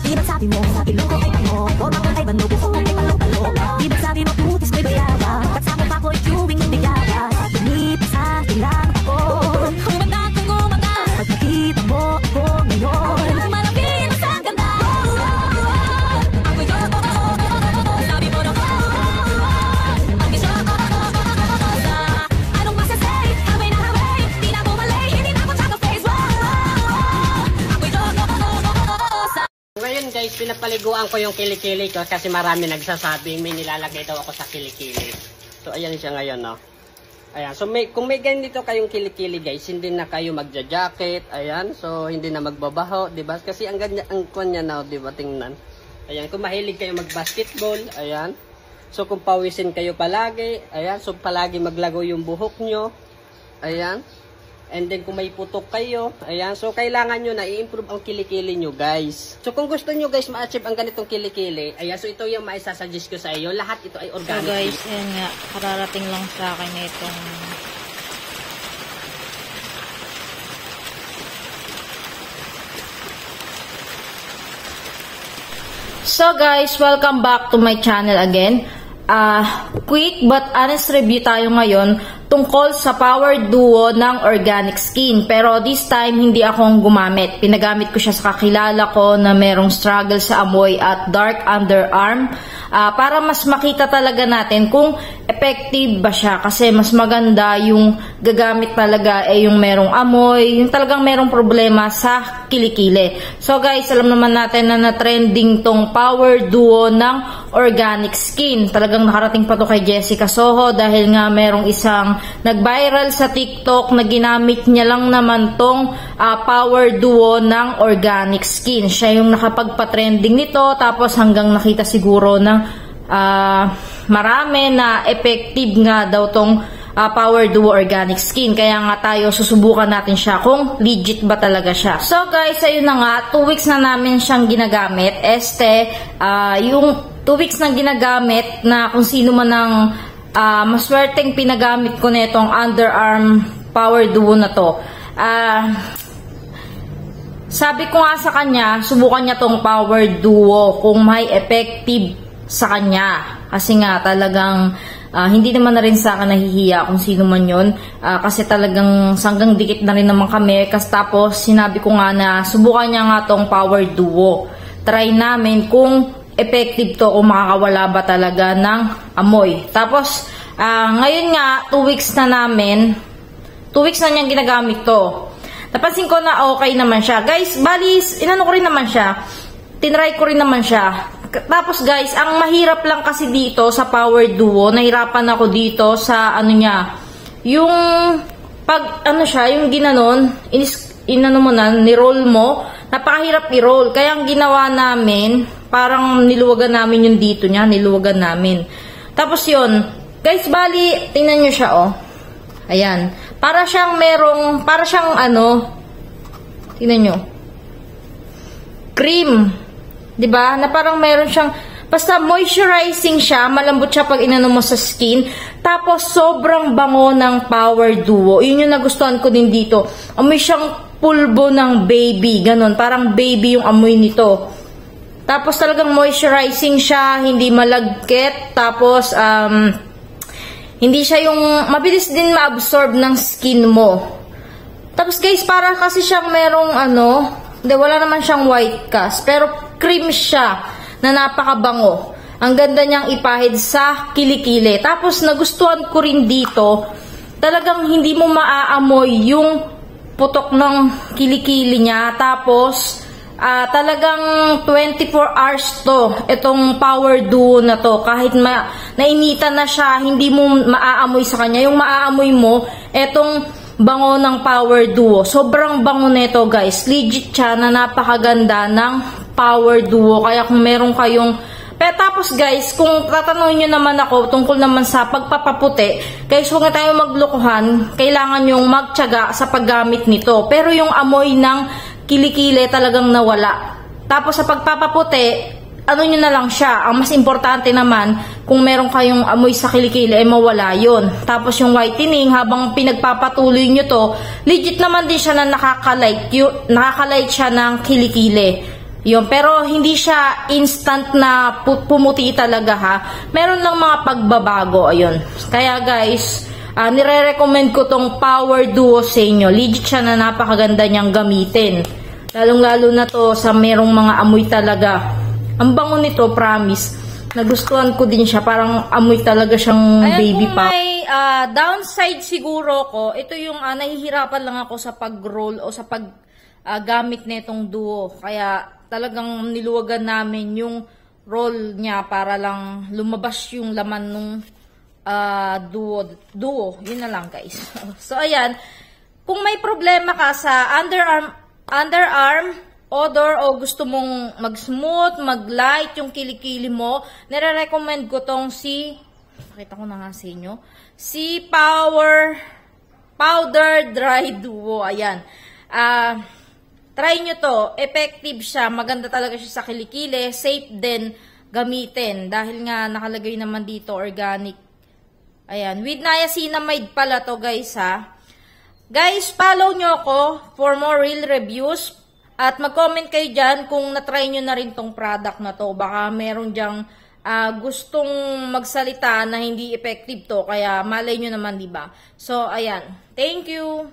Di ba't sabi mo, sa piloko ay mo, forma ko ay bano, puso ay palo-palo. Di ba't sabi mo, putis ko'y bayaba, ba't sa mukha ko'y chewing hindi yaba. Lumipas sa akin lang ako, umagat kung umagat. Pag nakita mo ako ngayon, malapit sa ganda. Ako'y sabi mo na ko, ang isyo ko. Anong masasay, haway na haway, di na bumalik, hindi na ako tsaka face. Ako'y Ngayon guys, pinapaliguan ko yung kilikili ko kasi marami nagsasabing may nilalagay daw ako sa kilikili. So ayan siya ngayon, no. Ayan, so kung may ganito kayong kilikili guys, hindi na kayo magja-jacket, ayan, so hindi na magbabaho, 'di ba? Kasi ang ganda ang kunya na, 'di ba? Tingnan. Ayan, kung mahilig kayo mag-basketball, ayan. So kung pawisin kayo palagi, ayan, so palagi maglago yung buhok nyo. Ayan. And then kung may putok kayo, ayan, so kailangan nyo na i-improve ang kilikili nyo guys. So kung gusto nyo guys ma-achieve ang ganitong kilikili, ayan, so ito yung maisasuggest ko sa iyo. Lahat ito ay organic. So guys, ayan nga, kararating lang sa akin na itong So guys, welcome back to my channel again. Quick but honest review tayo ngayon tungkol sa Power Duo ng Organic Skin. Pero this time, hindi akong gumamit. Pinagamit ko siya sa kakilala ko na merong struggle sa amoy at dark underarm. Para mas makita talaga natin kung effective ba siya. Kasi mas maganda yung gagamit talaga yung merong amoy, yung talagang merong problema sa kilikili. So guys, alam naman natin na na-trending tong Power Duo ng Organic Skin. Talagang nakarating pa to kay Jessica Soho dahil nga merong isang nag-viral sa TikTok na ginamit niya lang naman tong Power Duo ng Organic Skin. Siya yung nakapagpa-trending nito, tapos hanggang nakita siguro ng marami na effective nga daw tong Power Duo Organic Skin. Kaya nga tayo susubukan natin siya kung legit ba talaga siya. So guys, ayun na nga, 2 weeks na namin siyang ginagamit. Yung 2 weeks na ginagamit na kung sino man ang maswerteng pinagamit ko na itong underarm Power Duo na to. Sabi ko nga sa kanya, subukan niya tong Power Duo kung may effective sa kanya. Kasi nga talagang hindi naman na rin sa akin nahihiya kung sino man yun. Kasi talagang sanggang dikit na rin naman kami. Tapos sinabi ko nga na subukan niya nga tong Power Duo. Try namin kung effective to, kung makakawala ba talaga ng amoy. Tapos, ngayon nga, 2 weeks na namin, 2 weeks na niyang ginagamit to. Napansin ko na okay naman siya. Guys, balis, inano ko rin naman siya. Tinry ko rin naman siya. Tapos guys, ang mahirap lang kasi dito sa Power Duo, nahirapan ako dito sa ano niya, yung pag ano siya, yung ginanon, inano mo na, ni-roll mo, napakahirap i-roll. Kaya ang ginawa namin, parang niluwagan namin yung dito niya, niluwagan namin. Tapos yun, guys, bali, tingnan nyo siya, oh. Ayan. Para siyang merong, para siyang ano, tingnan nyo, cream. Diba? Na parang meron siyang, basta moisturizing siya, malambot siya pag inano mo sa skin. Tapos, sobrang bango ng Power Duo. Yun yung nagustuhan ko din dito. Amoy siyang pulbo ng baby, ganon. Parang baby yung amoy nito. Tapos talagang moisturizing siya, hindi malagkit. Tapos, hindi siya yung, mabilis din ma-absorb ng skin mo. Tapos guys, para kasi siyang merong ano, hindi, wala naman siyang white cast. Pero cream siya na napakabango. Ang ganda niyang ipahid sa kilikili. Tapos nagustuhan ko rin dito, talagang hindi mo maaamoy yung putok ng kilikili niya. Tapos, talagang 24 hours to, itong Power Duo na to. Kahit nainitan na siya, hindi mo maaamoy sa kanya. Yung maaamoy mo, etong bango ng Power Duo. Sobrang bango nito guys. Legit siya na napakaganda ng Power Duo. Kaya kung meron kayong tapos guys, kung tatanungin nyo naman ako tungkol naman sa pagpapaputi, guys, huwag na tayo maglokohan. Kailangan yung magtiyaga sa paggamit nito. Pero yung amoy ng kilikili talagang nawala. Tapos sa pagpapaputi, ano nyo na lang siya. Ang mas importante naman, kung meron kayong amoy sa kilikili, ay mawala yun. Tapos yung whitening, habang pinagpapatuloy nyo to, legit naman din siya na nakakalight siya ng kilikili. Yun, pero hindi siya instant na pumuti talaga ha. Meron lang mga pagbabago, ayun. Kaya guys, nire-recommend ko tong Power Duo sa inyo. Legit siya na napakaganda niyang gamitin. Lalong-lalo na to sa merong mga amoy talaga. Ang bango nito, promise. Nagustuhan ko din siya. Parang amoy talaga siyang baby powder. May downside siguro ko, ito yung nahihirapan lang ako sa pag-roll o sa pag-gamit nitong duo. Kaya talagang niluwagan namin yung roll niya para lang lumabas yung laman nung duo. Yun na lang guys. So ayan, kung may problema ka sa underarm odor o gusto mong mag-smooth, mag-light yung kilikili mo, nire-recommend ko tong pakita ko na nga sa inyo, si Powder Dry Duo. Ayan. Try nyo to. Effective siya. Maganda talaga siya sa kilikili. Safe din gamitin. Dahil nga nakalagay naman dito organic. Ayan. With niacinamide pala to guys ha. Guys, follow nyo ako for more real reviews. At mag-comment kayo dyan kung na-try nyo na rin tong product na to. Baka meron dyang gustong magsalita na hindi effective to. Kaya malay nyo naman, diba? So, ayan. Thank you!